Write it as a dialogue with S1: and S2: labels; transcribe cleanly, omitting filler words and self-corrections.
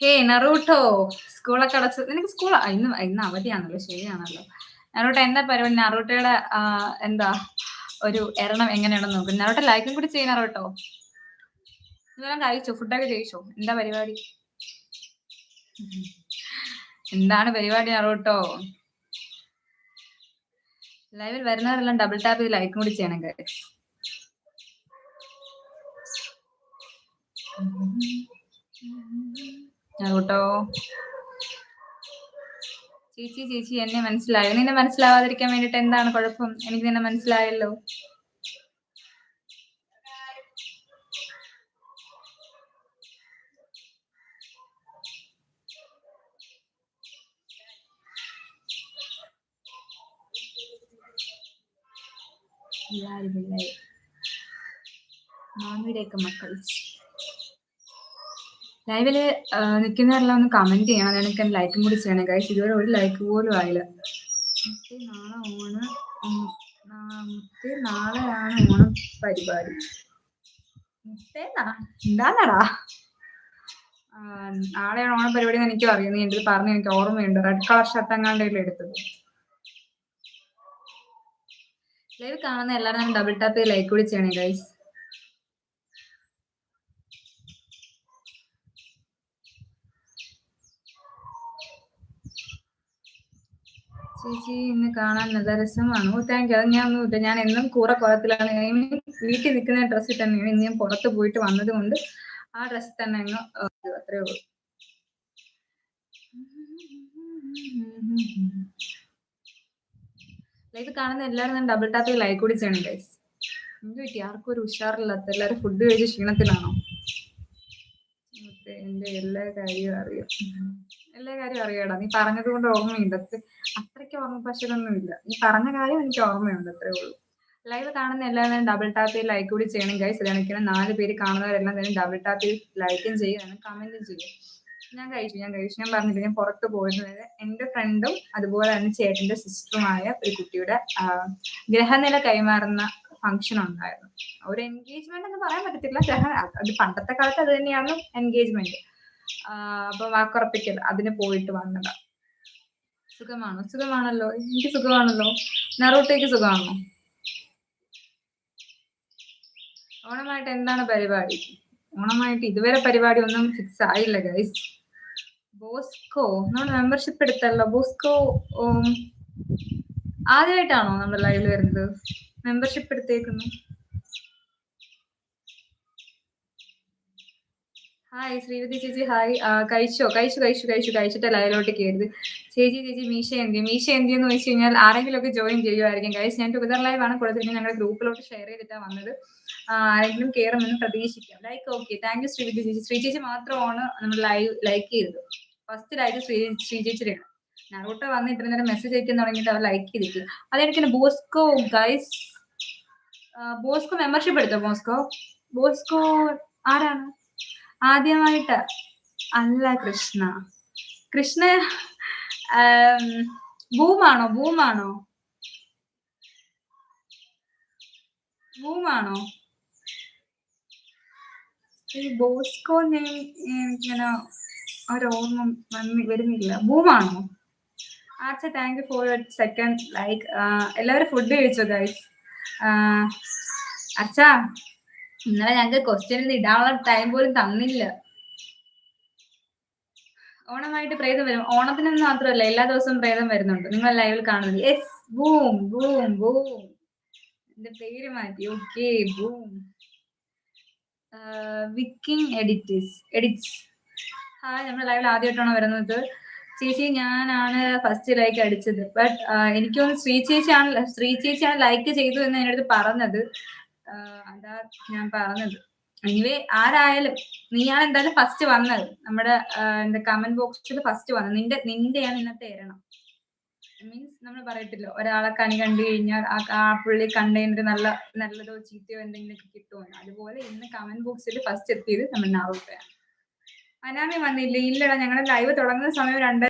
S1: ഏയ് നറൂട്ടോ സ്കൂളൊക്കെ അടച്ച് നിനക്ക് സ്കൂൾ ഇന്ന് അവധിയാണല്ലോ, ശരിയാണല്ലോ. നറൂട്ടോ എന്താ പരിപാടി? നറൂട്ടയുടെ എന്താ ഒരു എരണം എങ്ങനെയാണെന്ന് നോക്കും. നറൂട്ടോ ലൈക്കും കൂടി ചെയ്യ് നറൂട്ടോ. ഇതെല്ലാം കഴിച്ചോ? ഫുഡൊക്കെ കഴിച്ചോ? എന്താ പരിപാടി? എന്താണ് പരിപാടി നറൂട്ടോ? ലൈവിൽ വരുന്നവരെല്ലാം ഡബിൾ ടാപ്പ് ചെയ്ത് ലൈക്കും കൂടി ചെയ്യണം guys. നറൂട്ടോ ചേച്ചി എന്നെ മനസ്സിലായോ? നിന്നെ മനസ്സിലാവാതിരിക്കാൻ വേണ്ടിട്ട് എന്താണ് കുഴപ്പം? എനിക്ക് നിന്നെ മനസ്സിലായല്ലോ. മാമിയുടെയൊക്കെ മക്കൾ ലൈവില് നിൽക്കുന്നവരെല്ലാം ഒന്ന് കമന്റ് ചെയ്യണം. അതെനിക്ക് ലൈക്കും കൂടി ചെയ്യണം ഗൈസ്. ഇതുവരെ ഒരു ലൈക്ക് പോലും ആയില്ല. നാളെയാണ് ഓണം പരിപാടി. എന്താണടാ നാളെയാണ് ഓണം പരിപാടി എന്ന് എനിക്കും അറിയാം. നീ എൻ്റെ പറഞ്ഞ് എനിക്ക് ഓർമ്മയുണ്ട്. റെഡ് കളർ ഷർട്ട് എങ്ങാണ്ടല്ലേ എടുത്തത്. ലൈവ് കാണുന്ന എല്ലാവരും ഡബിൾ ടാപ്പ് ചെയ്ത് ലൈക്ക് കൂടി ചെയ്യണേ ഗൈസ്. ചേച്ചി ഇന്ന് കാണാൻ നല്ല രസമാണ്. Thank you. അത് ഞാൻ ഒന്നുമില്ല, ഞാൻ എന്നും കൂറ കുളത്തിലാണ്. വീട്ടിൽ നിൽക്കുന്ന ഡ്രസ്സിൽ തന്നെയാണ്. ഇന്ന് ഞാൻ പുറത്ത് പോയിട്ട് വന്നത് കൊണ്ട് ആ ഡ്രസ്സിൽ തന്നെ അങ്ങ് അത്രേ ഉള്ളൂ. ലൈവ് കാണുന്ന എല്ലാവരും ഡബിൾ ടാപ്പ് ലൈക്ക് കൂടി ചെയ്യണം ഗൈസ്. എന്ത് പറ്റി? ആർക്കും ഒരു ഉഷാറില്ലാത്ത? എല്ലാവരും ഫുഡ് കഴിച്ച് ക്ഷീണത്തിലാണോ? എന്റെ എല്ലാ കാര്യവും അറിയാടാ. നീ പറഞ്ഞത് കൊണ്ട് ഓർമ്മയുണ്ട്. അത്രയ്ക്ക് ഓർമ്മ പക്ഷൊന്നും ഇല്ല. നീ പറഞ്ഞ കാര്യം എനിക്ക് ഓർമ്മയുണ്ട്, അത്രേ ഉള്ളൂ. ലൈവ് കാണുന്ന എല്ലാവരും ഡബിൾ ടാപ്പ് ചെയ്ത് ലൈക്ക് കൂടി ചെയ്യണം ഗൈസ്. ഇതാണെങ്കിൽ 4 പേര് കാണുന്നവരെല്ലാം തന്നെ ഡബിൾ ടാപ്പ് ചെയ്ത് ലൈക്കും ചെയ്യും, കമന്റും ചെയ്യും. ഞാൻ കഴിച്ചു. ഞാൻ പറഞ്ഞില്ല, ഞാൻ പുറത്ത് പോയിരുന്നത് എൻ്റെ ഫ്രണ്ടും അതുപോലെ തന്നെ ചേട്ടന്റെ സിസ്റ്ററുമായ ഒരു കുട്ടിയുടെ ഗ്രഹനില കൈമാറുന്ന ഫംഗ്ഷൻ ഉണ്ടായിരുന്നു. ഒരു എൻഗേജ്മെന്റ് എന്ന് പറയാൻ പറ്റത്തില്ല, അത് പണ്ടത്തെ കാലത്ത് അത് തന്നെയാണ് എൻഗേജ്മെന്റ്. അപ്പൊ വാക്കുറപ്പിക്കൽ അതിന് പോയിട്ട് വന്നതാ. സുഖമാണല്ലോ. എനിക്ക് സുഖമാണല്ലോ. നറൂട്ടോയ്ക്ക് സുഖമാണോ? ഓണമായിട്ട് എന്താണ് പരിപാടി? ഓണമായിട്ട് ഇതുവരെ പരിപാടി ഒന്നും ഫിക്സ് ആയില്ല ഗൈസ്. ബോസ്കോ നമ്മൾ മെമ്പർഷിപ്പ് എടുത്തല്ലോ. ബോസ്കോ ആദ്യമായിട്ടാണോ നമ്മുടെ ലൈവിൽ വരുന്നത്? മെമ്പർഷിപ്പ് എടുത്തേക്കുന്നു. ഹായ് ശ്രീവതി ചേച്ചി. ഹായ്. കഴിച്ചിട്ട് ലൈവിലോട്ട് കയറിയത്. ചേച്ചി മീശ എന്തിയെന്ന് വെച്ച് കഴിഞ്ഞാൽ ആരെങ്കിലും ഒക്കെ ജോയിൻ ചെയ്യുമായിരിക്കും ഗൈസ്. ഞാൻ ടുഗദർ ലൈവ് ആണ് കൊടുത്തിട്ട് ഞങ്ങളുടെ ഗ്രൂപ്പിലോട്ട് ഷെയർ ചെയ്തിട്ടാണ് വന്നത്. ആരെങ്കിലും കയറുമെന്ന് പ്രതീക്ഷിക്കാം. Like okay. Thank you Sreevathi ചേച്ചി. ശ്രീ ചേച്ചി മാത്രമാണ് നമ്മൾ ലൈക്ക് ചെയ്തത്. ഫസ്റ്റ് ലൈക്ക് ശ്രീ ചേച്ചിയുടെയാണ്. നറൂട്ടോ വന്ന് ഇത്ര നേരം മെസ്സേജ് അയക്കാൻ തുടങ്ങിയിട്ട് അവർ ലൈക്ക് ചെയ്തിട്ടില്ല. അതെനിക്ക് ബോസ്കോ ഗൈസ്. ബോസ്കോ മെമ്പർഷിപ്പ് എടുത്തോ? ബോസ്കോ ആരാണ്? ആദ്യമായിട്ട് അല്ല കൃഷ്ണ ബൂമാണോ? ഈ ബോസ്കോ എനിക്കിങ്ങനെ ഒരോർമ്മ വരുന്നില്ല. ബൂമാണോ? ആച്ച thank you for second like. എല്ലാവരും ഫുഡ് കഴിച്ചോ ഗൈസ്? അച്ഛാ ഇന്നലെ ഞങ്ങൾക്ക് ക്വസ്റ്റ്യൻ ഇടാനുള്ള ടൈം പോലും തന്നില്ല. ഓണമായിട്ട് പ്രേതം വരും. ഓണത്തിനൊന്നും മാത്രമല്ല, എല്ലാ ദിവസവും പ്രേതം വരുന്നുണ്ട്. നിങ്ങൾ ലൈവിൽ കാണുന്നത്. Yes boom. എന്റെ പേര് മാറ്റി. Okay boom. Viking edits. Hi, നമ്മൾ ലൈവിൽ ആദ്യമായിട്ടാണ് വരുന്നത്. ചേച്ചി ഞാനാണ് ഫസ്റ്റ് ലൈക്ക് അടിച്ചത്. ബട്ട് എനിക്കൊന്ന് ശ്രീ ചേച്ചിയാണ് ലൈക്ക് ചെയ്തു എന്ന് എൻ്റെ അടുത്ത് പറഞ്ഞത്. അതാ ഞാൻ പറഞ്ഞത്. എനിവേ ആരായാലും നീയാണ് എന്തായാലും ഫസ്റ്റ് വന്നത്. നമ്മുടെ എന്താ കമന്റ് ബോക്സിൽ ഫസ്റ്റ് വന്നത്. നിന്റെയാണ് ഇന്നത്തെ എരണം. മീൻസ് നമ്മൾ പറയത്തില്ല, ഒരാളെ കണി കണ്ടു കഴിഞ്ഞാൽ ആ പുള്ളി കണ്ടതിന് നല്ലതോ ചീത്തയോ എന്തെങ്കിലുമൊക്കെ കിട്ടുമോ. അതുപോലെ ഇന്ന് കമന്റ് ബോക്സിൽ ഫസ്റ്റ് എത്തിയത് നമ്മുടെ നറൂട്ടോയാണ്. അനാമി വന്നില്ലേ? ഇല്ലടാ, ഞങ്ങളുടെ ലൈവ് തുടങ്ങുന്ന സമയം 2